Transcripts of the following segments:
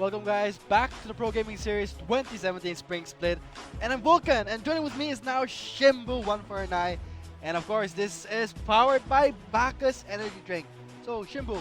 welcome guys back to the Pro Gaming Series 2017 Spring Split. And I'm Vulcan, and joining with me is now Shimbu149. And of course, this is powered by Bacchus Energy Drink. So Shimbu,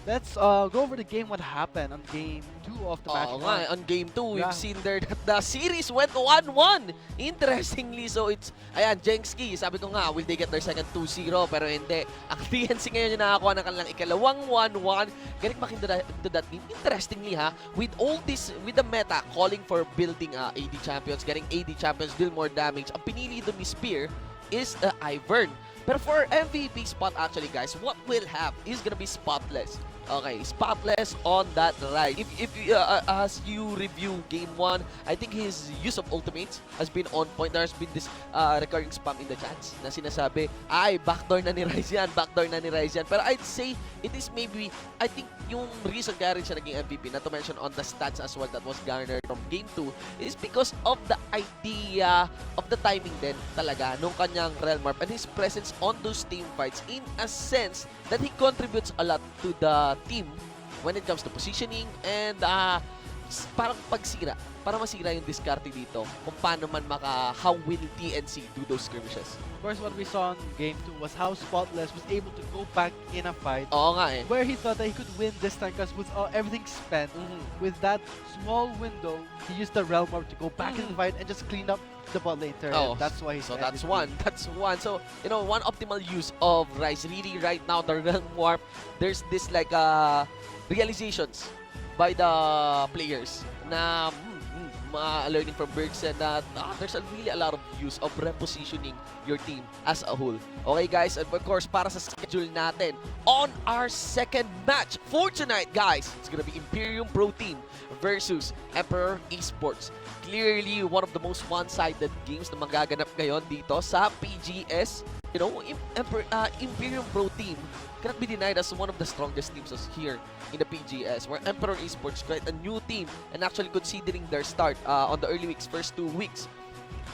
let's go over the game, what happened on game 2 of the match. On game 2, we've seen there that the series went 1-1. Interestingly, so it's, ayan, Jengski, sabi ko nga, will they get their second 2-0? Pero hindi. Ang TNC ngayon yung nakakuha ng kanilang ikalawang 1-1. Galing makinto that team. Interestingly ha, with all this, with the meta calling for building AD champions, getting AD champions, deal more damage, ang pinili doon ni Spear is Ivern. But for MVP spot actually guys, what we'll have is gonna be spotless. Okay, spotless on that ride. If as you review game 1, I think his use of ultimates has been on point. There's been this recurring spam in the chats na sinasabi, ay, backdoor na ni Ryze yan, backdoor na ni Ryze yan. Pero I'd say, it is maybe, I think yung reason kaya rin siya naging MVP, not to mention on the stats as well that was garnered from game 2, is because of the idea of the timing din talaga nung kanyang Realm Warp and his presence on those team fights in a sense that he contributes a lot to the team when it comes to positioning and parang pagsira, para masira yung discarte dito kung paano man how will TNC do those skirmishes. Of course, what we saw in game 2 was how Spotless was able to go back in a fight. Oo nga eh. Where he thought that he could win this time because with everything spent, with that small window, he used the Realm Warp to go back in the fight and just clean up the bot lane turret. Oh, that's why he's so MVP. that's one. So, you know, one optimal use of Ryze. Really, right now, the Realm Warp, there's this like realizations by the players na learning from Bergs and that there's really a lot of use of repositioning your team as a whole. Okay guys, and of course para sa schedule natin on our second match for tonight guys, it's gonna be Imperium Pro Team versus Emperor Esports. Clearly one of the most one-sided games na magaganap ngayon dito sa PGS. You know, Imperium Pro Team cannot be denied as one of the strongest teams here in the PGS, where Emperor Esports create a new team and actually considering their start on the early weeks, first 2 weeks,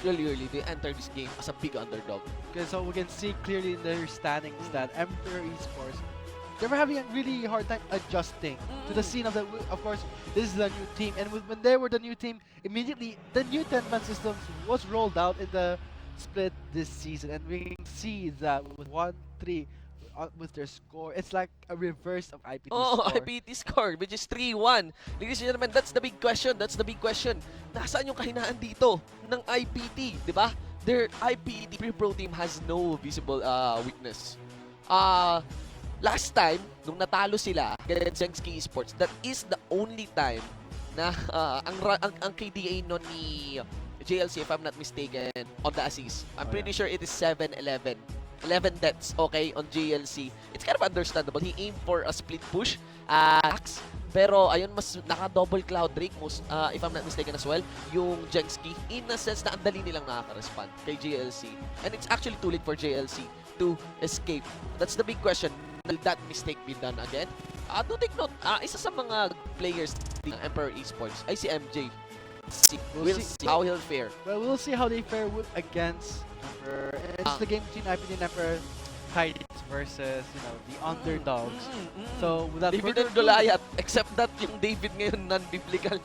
really early, they enter this game as a big underdog. Okay, so we can see clearly in their standings that Emperor Esports, they were having a really hard time adjusting to the scene of the. Of course, this is the new team, and when they were the new team, immediately the new 10-man system was rolled out in the split this season, and we can see that with 1-3 with their score, it's like a reverse of IPT score. IPT score, which is 3-1. Ladies and gentlemen, that's the big question. That's the big question. Nasaan yung kahinaan dito ng IPT, di ba? Their IPT Pro Team has no visible weakness. Last time, nung natalo sila against Jengski Esports, that is the only time na ang KDA nun ni JLC, if I'm not mistaken, on the assist. I'm pretty sure it is 7-11. 11 deaths, okay, on JLC. It's kind of understandable. He aimed for a split push axe. Pero, ayun, mas naka-double Cloud Drake, if I'm not mistaken as well, yung Jengski. In a sense na ang dali nilang nakaka-respond kay JLC. And it's actually too late for JLC to escape. That's the big question. Will that mistake be done again? Do take note, isa sa mga players ng Emperor Esports ay si MJ. We'll see how he'll fare. Well, we'll see how they fare against Emperor. It's the game between IPT and Emperor Titans versus, you know, the underdogs. So, without David and Goliath, except that yung David ngayon non-biblical.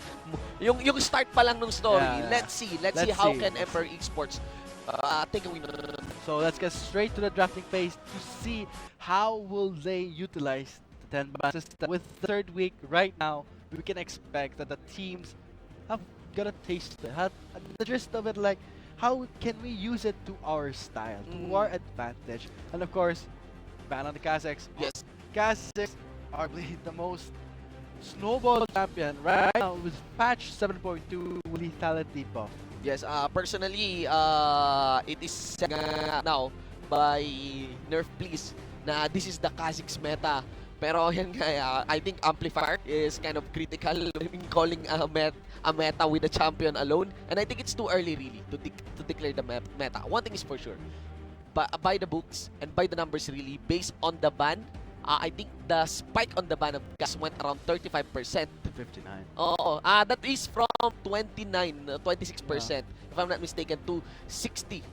Yung start pa lang ng story. Yeah. Let's see how can Emperor Esports take a win. So, let's get straight to the drafting phase to see how will they utilize the 10-man system. With the third week right now, we can expect that the teams have got a taste of it, have the gist of it, like how can we use it to our style, to our advantage. And of course, ban on the Kazakhs. Yes. Kazakhs are the most snowball champion right now with patch 7.2 lethality buff. Yes, personally, it is now by Nerf Please na this is the Kazakhs meta. Pero yan nga, I think Amplifier is kind of critical in calling a meta with a champion alone. And I think it's too early really to declare the meta. One thing is for sure, by the books and by the numbers really, based on the ban, I think the spike on the ban of gas went around 35%. To 59. Oo, that is from 26%, if I'm not mistaken, to 60.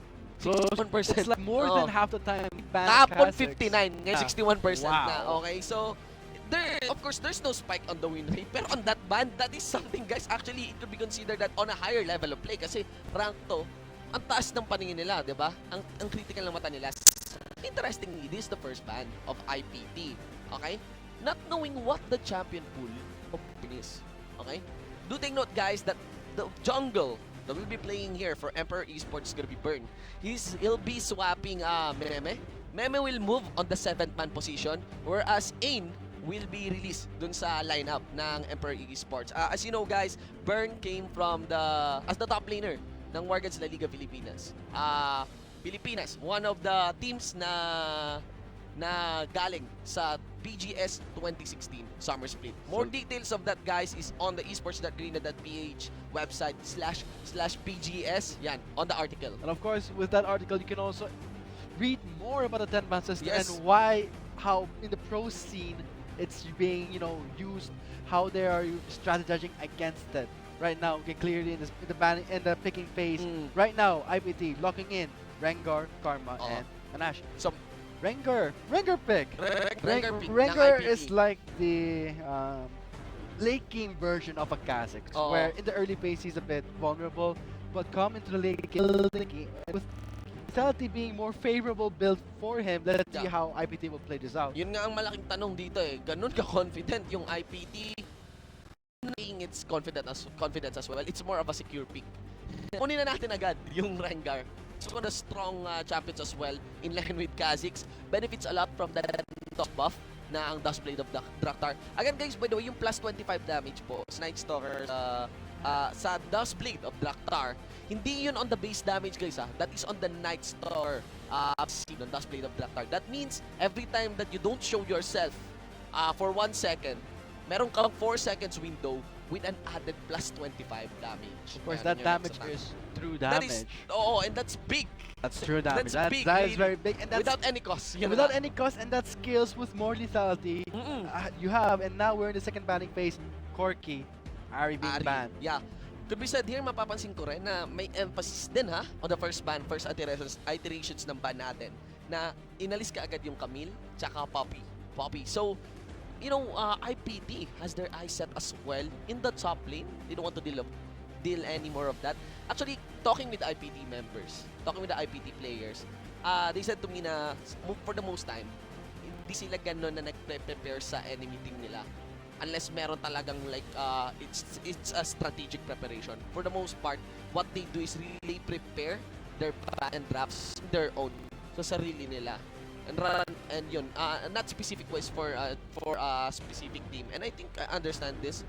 So 61%. it's like more than half the time. Kapon 59, ngayon 61% Wow. na. Okay, so of course, there's no spike on the win rate. Pero on that ban, that is something, guys. Actually, it could be considered that on a higher level of play kasi rank to, ang taas ng paningin nila, di ba? Ang critical ng mata nila. Interestingly, this is the first ban of IPT. Okay? Not knowing what the champion pool of is. Okay? Do take note, guys, that the jungle that will be playing here for Emperor Esports is gonna be Burn. He'll be swapping Meme. Meme will move on the 7th man position, whereas Ain will be released dun sa lineup ng Emperor Esports. As you know, guys, Burn came from as the top laner ng Wargads La Liga Pilipinas. Pilipinas, one of the teams na galing sa BGS 2016 Summer Split. More details of that, guys, is on the esports.garena.ph website /BGS. Yan, on the article. And of course, with that article, you can also read more about the 10-man system Yes. and how in the pro scene it's being, used, how they are strategizing against it. Right now, okay, clearly in the picking phase. Right now, IPT locking in Rengar, Karma, and Anash. So, Rengar pick. Rengar pick ng Rengar IPT. is like the late game version of a Kha'Zix, where in the early phase he's a bit vulnerable, but come into the late game with Vitality being more favorable build for him. Let's see how IPT will play this out. Yun nga ang malaking tanong dito eh. Ganun ka-confident yung IPT. Its confidence as well. It's more of a secure pick. Kunin na natin agad yung Rengar. So the strong champions as well in line with Kha'Zix. Benefits a lot from the top buff na ang Dust Blade of Draktar. Again, guys, by the way, yung plus 25 damage po sa Night Stalker sa Dust Blade of Draktar, hindi yun on the base damage, guys. That is on the Night Stalker on Dust Blade of Draktar. That means every time that you don't show yourself for 1 second, meron kang 4 seconds window with an added plus 25 damage. Of course, that damage is true damage. And that's big. That's true damage. That's big, that is really. very big, and that's Without any cost. without any cost, and that skills with more lethality you have. And now we're in the second banning phase. Corki, Ari being banned. Yeah. To be said here, mapapansin ko rin na may emphasis din on the first iterations ng ban natin na inalis ka agad yung Camille tsaka Poppy. So, IPT has their eyes set as well in the top lane. They don't want to deal any more of that. Actually, talking with IPT members, talking with the IPT players, they said to me na for the most time, hindi sila ganun na nag-prepare sa enemy team nila. Unless meron talagang it's a strategic preparation. For the most part, what they do is really prepare their ban and drafts their own. So sarili nila. And run and yun, not specific ways for a specific team. And I think I understand this.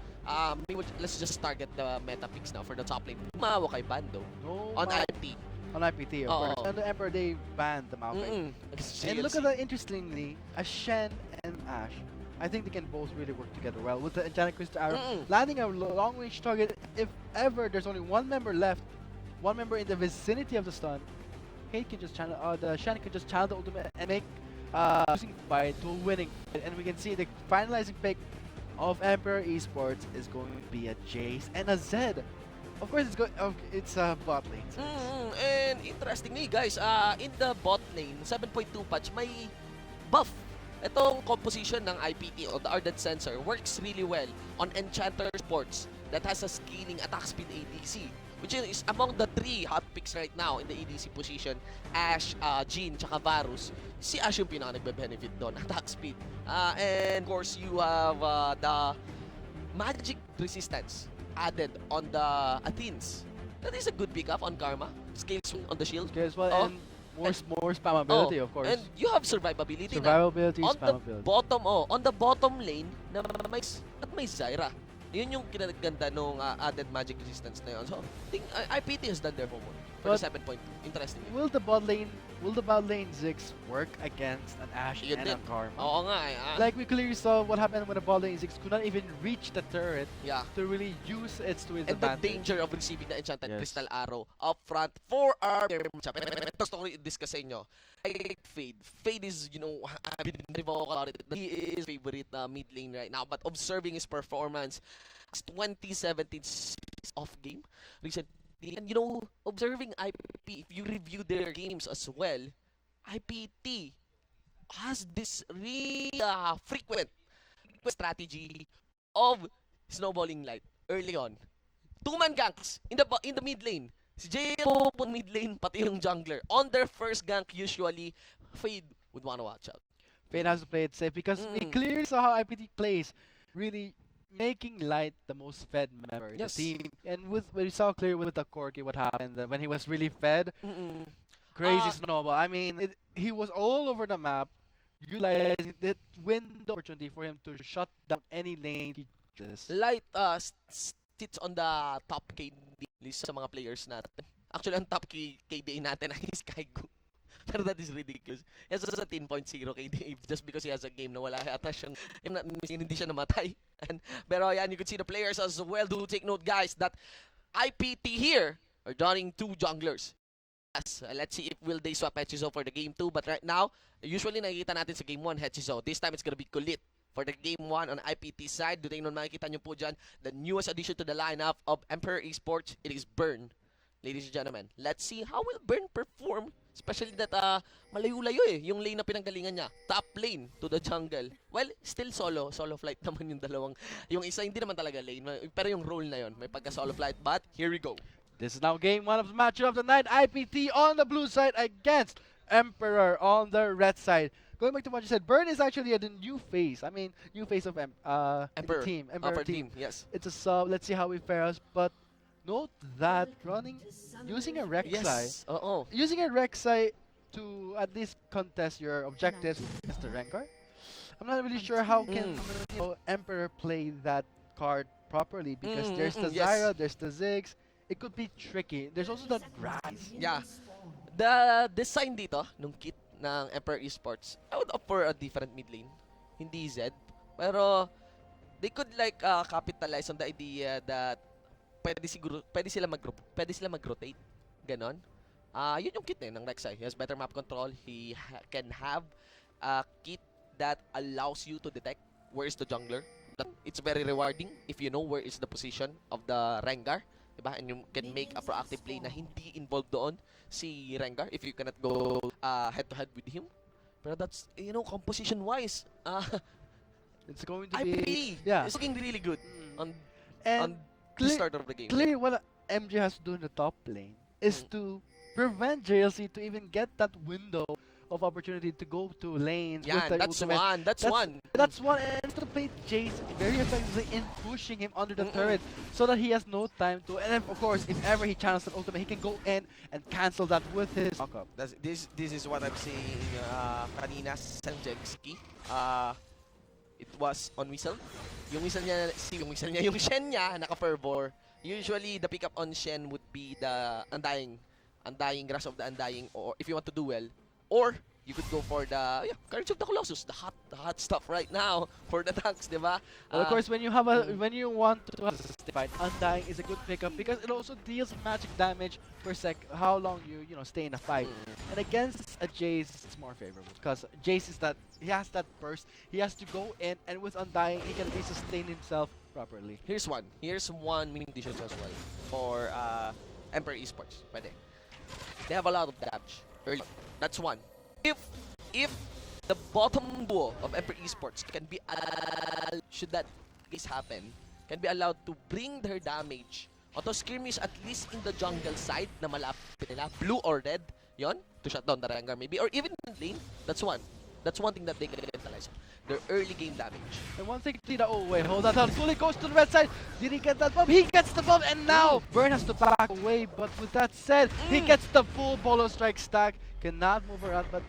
Let's just target the meta picks now for the top lane. Maawa kay Bando on IPT. On IPT, of course. And the Emperor, they banned the Maokai. And look at that, interestingly, Shen and Ashe, I think they can both really work together well. With the Enchanted Crystal Arrow landing a long-range target, if ever there's only one member left, one member in the vicinity of the stun, Kate can just channel, the Shen can just channel the ultimate and make losing fight to a winning fight. And we can see the finalizing pick of Emperor Esports is going to be a Jace and a Zed. Of course, it's a bot lane. And interestingly, guys, in the bot lane, 7.2 patch, may buff. Itong composition ng IPT or the Ardent Sensor works really well on Enchanter Sports that has a scaling attack speed ADC, which is among the 3 hot picks right now in the ADC position. Ashe, Jhin, tsaka Varus. Si Ashe yung pinaka-nagbe-benefit doon, attack speed. And of course, you have the magic resistance added on the Athens. That is a good pickup on Karma. Scale swing on the shield. Scale swing and more spammability, of course. And you have survivability. Survivability, on the bottom lane na may Zyra. Yun yung kinaganda nung added magic resistance na yun. So, I think IPT has done their homework for the 7.2. Interesting. Will the bot lane Ziggs work against an Ashe and a Karma? Oo nga Like we clearly saw what happened when the bot lane Ziggs could not even reach the turret to really use its to its and advantage. The danger of receiving the Enchanted Crystal Arrow up front for our matchup. Gusto ko i-discuss sa inyo. Fade is, I've been revoking about it. He is favorite mid lane right now, but observing his performance, 2017 off game recently, and observing IPT, if you review their games as well, IPT has this really frequent strategy of snowballing light early on. Two-man ganks in the mid lane. Si JL po mid lane, pati yung jungler. On their first gank, usually, Fade would wanna watch out. Fade has to play it safe because we clearly saw how IPT plays, really making Light the most fed member in the Yes. team. And we saw clearly with the Corki what happened when he was really fed. Mm-mm. Crazy snowball. I mean, he was all over the map, utilizing that window opportunity for him to shut down any lane he chooses. Light sits on the top KD list sa mga players natin. Actually, ang top KD natin ay Skygo. Pero that is ridiculous. He has a 10.0 KD just because he has a game na wala yata siyang, hindi siya namatay. Pero yan, you could see the players as well. Do take note, guys, that IPT here are drawing two junglers. Yes, let's see if will they swap Hechizo for the game 2. But right now, usually nakikita natin sa game 1 Hechizo. This time it's gonna be Kulit for the game 1 on IPT side. Doon nun makikita nyo po dyan, the newest addition to the lineup of Emperor Esports, it is Burn. Ladies and gentlemen, let's see how will Burn perform. Especially that malayo-layo yung lane na pinanggalingan niya. Top lane to the jungle. Well, still solo flight naman yung dalawang. Yung isa hindi naman talaga lane, pero yung role na yon may pagka-solo flight. But here we go. This is now game 1 of the match of the night. IPT on the blue side against Emperor on the red side. Going back to what you said, Burn is actually the new face. I mean, new face of Emperor team. Emperor team. Yes. It's a sub. Let's see how he fares. But note that using a Rek'Sai. Yes. Using a Rek'Sai to at least contest your objectives against the Rengar. I'm not really sure how can Emperor play that card properly because there's the Zyra, there's the Ziggs. It could be tricky. There's also the Rise. Yeah. The design dito, nung kit ng Emperor Esports, I would opt for a different mid lane. Hindi Z. Pero, they could like capitalize on the idea that pwede sila mag-rotate. Ganon. Yun yung kit ng Rek'Sai. He has better map control. He can have a kit that allows you to detect where is the jungler. It's very rewarding if you know where is the position of the Rengar. Diba? And you can make a proactive play na hindi involved doon si Rengar if you cannot go head-to-head with him. Pero that's, composition-wise, it's going to IPT be... Yeah. It's looking really good on And the start of the game. clearly what MJ has to do in the top lane is to prevent JLC to even get that window of opportunity to go to lanes. Yeah, with the that's ultimate. one. That's one, and to play Jace very effectively in pushing him under the turret so that he has no time to. And then, of course, if ever he channels an ultimate, he can go in and cancel that with his knockup. This is what I'm saying kanina sa Jengski. It was on whistle. Yung whistle niya, yung Shen niya, naka-fervor. Usually, the pickup on Shen would be the Undying, Grasp of the Undying, or if you want to duel, or you could go for the Courage of the Colossus, the hot stuff right now for the tanks, diba? Well, of course, when you want to have a fight, Undying is a good pickup because it also deals magic damage per sec. How long you stay in a fight, and against a Jace, it's more favorable because Jace is that he has that burst. He has to go in, and with Undying, he can at least sustain himself properly. Here's one winning decision as well for Emperor Esports. Pwede. They have a lot of damage early. That's one. If the bottom duo of Emperor Esports can be should that case happen, can be allowed to bring their damage onto skirmish at least in the jungle side na malapit nila, blue or red, yon, to shut down the Rengar maybe, or even in lane, that's one thing that they can utilize. Their early game damage. And one thing, oh wait, hold that down. Fully goes to the red side. Did he get that bomb? He gets the bomb, and now Burn has to back away. But with that said, he gets the full bolo strike stack. Cannot move around, but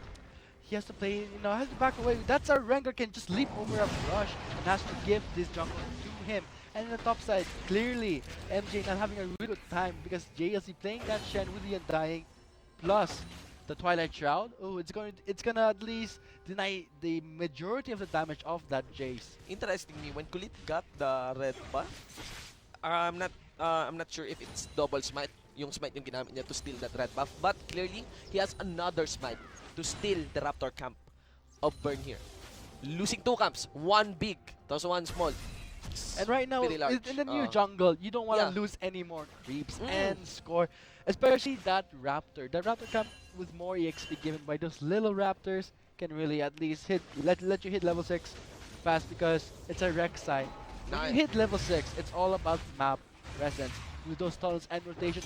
he has to play, has to back away. That's a Rengar can just leap over a brush and has to give this jungle to him. And in the top side, clearly, MJ not having a really good time because JLC playing that Shen with the Undying, plus the Twilight Shroud. Oh, it's gonna at least deny the majority of the damage of that Jace. Interestingly, when Kulit got the red buff, I'm not sure if it's double smite. Yung smite yung ginamit niya to steal that red buff, but clearly he has another smite to steal the Raptor camp of Burn here. Losing two camps, one big, tapos one small. And right now, Very large. in the new jungle, you don't want to lose any more creeps and score, especially that Raptor. The Raptor camp with more EXP given by those little Raptors can really at least let you hit level 6 fast because it's a Rek'Sai. When you hit level 6, it's all about map presence. With those tunnels and rotation,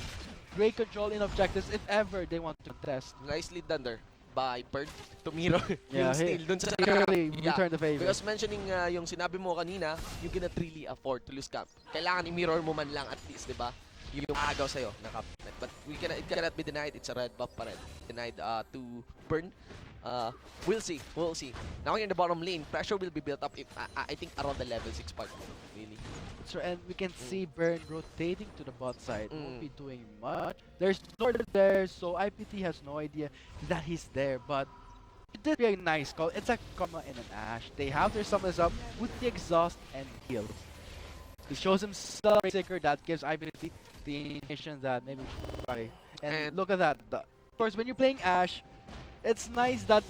great control in objectives if ever they want to contest. Nicely done there by Bird to mirror Yeah, yung steal dun sa clearly yeah. return the favor. Because mentioning yung sinabi mo kanina, you cannot really afford to lose camp. Kailangan i-mirror mo man lang at least, di ba? Yung agaw sa'yo na cap. But it cannot be denied. It's a red buff pa rin. Denied to Burn. We'll see. We'll see. Now in the bottom lane, pressure will be built up if I think around the level 6 part. Really. So, and we can see Burn rotating to the bot side. Won't be doing much. There's Northern there, so IPT has no idea that he's there. But it did be a nice call. It's a Karma and an Ashe. They have their summons up with the exhaust and heal. He shows himself Seeker that gives IPT the indication that maybe we should try. And look at that. Of course, when you're playing Ashe, it's nice that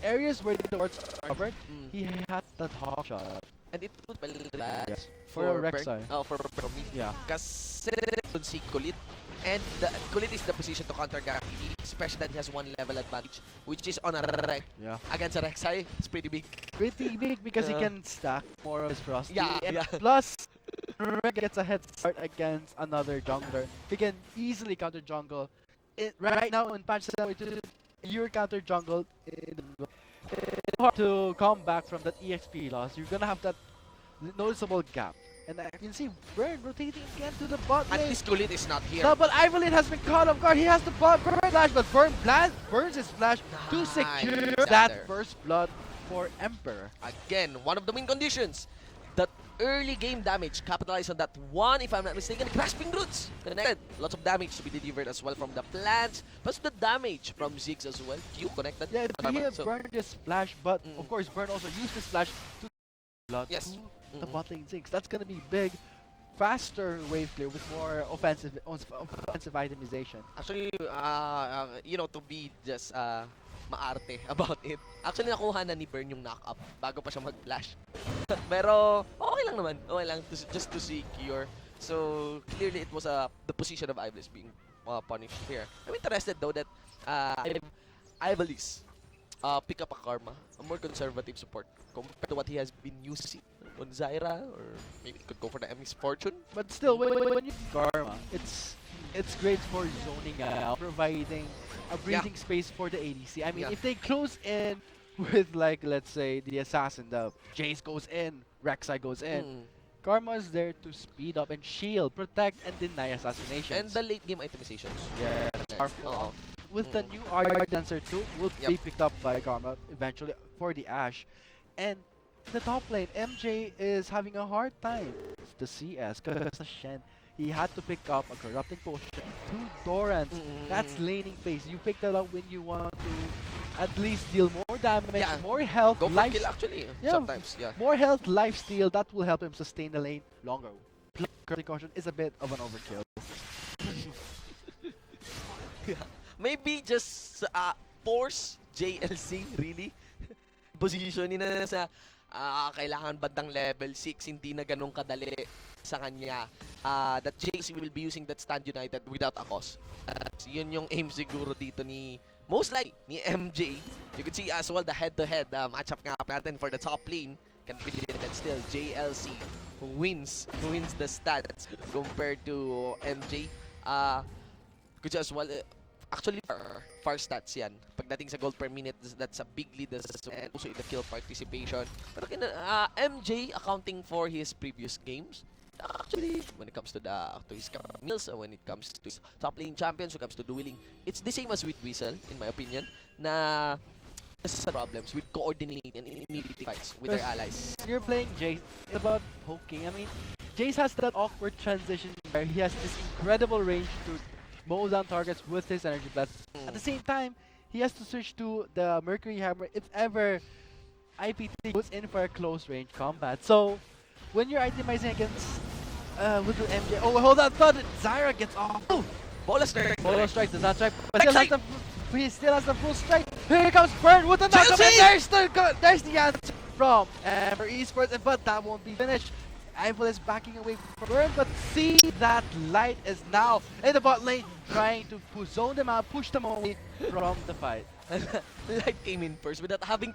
areas where the wards are covered, he had that hawk shot. And it would be bad For a Rek'Sai. Oh, for me. Yeah. Kasi doon si Kulit. And Kulit is the position to counter Gary, especially that he has 1 level advantage, which is on a Rek. Yeah. Against a Rek'Sai, it's pretty big. Pretty big because he can stack more of his Frosty. Yeah, And yeah. plus, Rek gets a head start against another jungler. He can easily counter jungle. Right now in patch 7, you're counter jungle. It's hard to come back from that EXP loss. You're gonna have that noticeable gap. And I can see Burn rotating again to the bot At lane. least Kulit is not here. No, but Ivolin has been caught off guard. He has the Burn flash, but burns his flash to secure that Xander. first blood for Emperor. Again, one of the win conditions. That early game damage, capitalize on that one, if I'm not mistaken, grasping roots. Connected. Lots of damage to be delivered as well from the plants, plus the damage from Ziggs as well. Q connected. Yeah, he So- burned his splash, but of course Burn also used his splash to blood Yes. to the bot lane Ziggs. That's gonna be big, faster wave clear with more offensive itemization. Actually, to be just maarte about it. Actually, nakuha na ni Burn yung knock-up bago pa siya mag-flash. Pero, okay lang naman. Okay lang, just to secure. So, clearly, it was the position of Ivalice being punished here. I'm interested, though, that Ivalice pick up a Karma, a more conservative support compared to what he has been using on Zyra, or maybe it could go for the Emmy's Fortune. But still, when you Karma, it's great for zoning out, providing a breathing space for the ADC. I mean, Yeah. if they close in with, like, let's say, the assassin, the Jace goes in, Rek'Sai goes in, Karma is there to speed up and shield, protect, and deny assassinations. And the late game itemizations. yeah, Oo. with the new Arya Dancer too, will Yep. be picked up by Karma eventually for the Ashe. And in the top lane, MJ is having a hard time. It's the CS, because Shen, he had to pick up a corrupting potion, 2 Dorans. That's laning phase. You pick that up when you want to at least deal more damage, Yeah. more health, Go for life, kill, actually. Yeah. Sometimes, yeah. more health, life steal. That will help him sustain the lane longer. Corrupting potion is a bit of an overkill. Maybe just force JLC, really? Positionin na sa kailangan bandang level 6, hindi na ganun kadali sa kanya. That JLC will be using that stand united without a cause. Yun yung aim siguro dito ni, most likely, ni MJ. You could see as well the head-to-head matchup nga natin for the top lane. Can be that still JLC who wins the stats compared to MJ. Could you as well, actually, far stats yan. Pagdating sa gold per minute, that's a big lead, and also in the kill participation. Pero MJ accounting for his previous games, actually, when it comes to his meals, when it comes to his top lane champions, when it comes to dueling, it's the same as with Weasel, in my opinion, na some problems with coordinating and immediate fights with their allies. When you're playing Jace, it's about poking. I mean, Jace has that awkward transition where he has this incredible range to mow down targets with his energy blast. At the same time, he has to switch to the Mercury Hammer if ever IPT goes in for a close range combat. So, when you're itemizing against with the MJ, oh hold on, thought Zyra gets off. Oh, Bola strike! Polo strike does not strike, but he still has the full strike. Here comes Burn with the knockup, and there's the answer from Ember Esports, but that won't be finished. Eiffel is backing away from Burn, but see that Light is now in the bot lane, trying to zone them out, push them away from the fight. Light came in first without having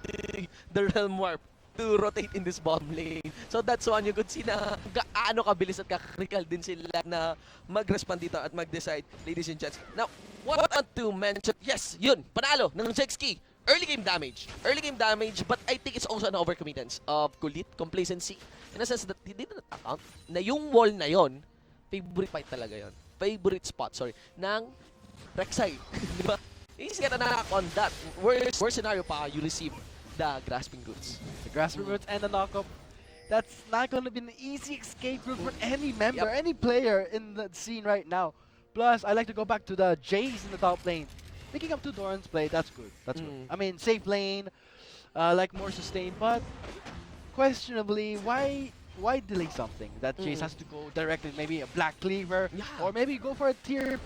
the realm warp. to rotate in this bottom lane. So that's one you could see na gaano kabilis at kakrikal din sila na mag-respond dito at mag-decide, ladies and gents. Now, what I want to mention, yes, yun, panalo ng Jexki. Early game damage. Early game damage, but I think it's also an overcommittance of Kulit, complacency. In a sense that he didn't account na yung wall na yon, favorite fight talaga yon. Favorite spot, sorry, ng Rek'Sai. Di ba? He's gonna knock on that. Worst scenario pa, you receive the grasping roots. The grasping roots and the knockup. That's not going to be an easy escape route for any member, any player in the scene right now. Plus, I like to go back to the Jays in the top lane. Picking up 2 Doran's play, that's good. That's good. I mean, safe lane, like more sustained, but questionably, why delay something that Jace has to go directly, maybe a Black Cleaver, or maybe go for a tier.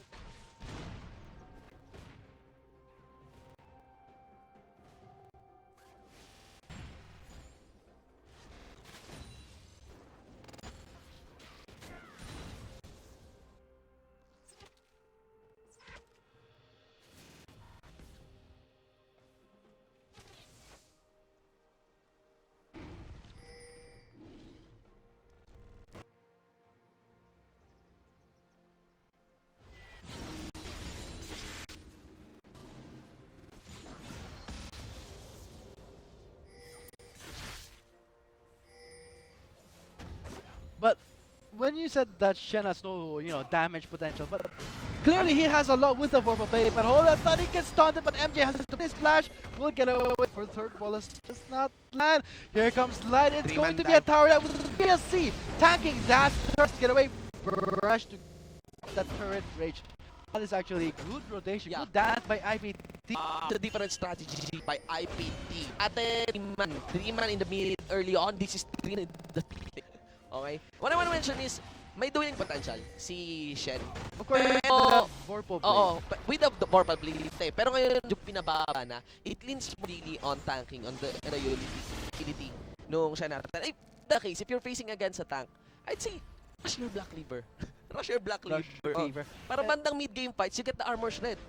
But when you said that Shen has no, damage potential, but clearly he has a lot with the Vorpal play. But hold on, thought he gets taunted, but MJ has his flash. Will get away for third wall. It's just not land. Here comes Light. It's going to be a tower that will be a C. Tanking that starts to get away. Rush to that turret rage. That is actually good rotation. Good dance by IPT. The different strategy by IPT. At 3-man in the mid early on. This is 3 in the okay? What I want to mention is, may dueling potential si Shen. Of course, Pero, Vorpal play. oo, with the Vorpal play. Pero ngayon, yung pinababa na, it leans really on tanking, on the utility nung Shen natin. In the case, if you're facing against a tank, I'd say, rush your Black Cleaver. Rush your Black Cleaver. Para bandang mid-game fights, you get the armor shred.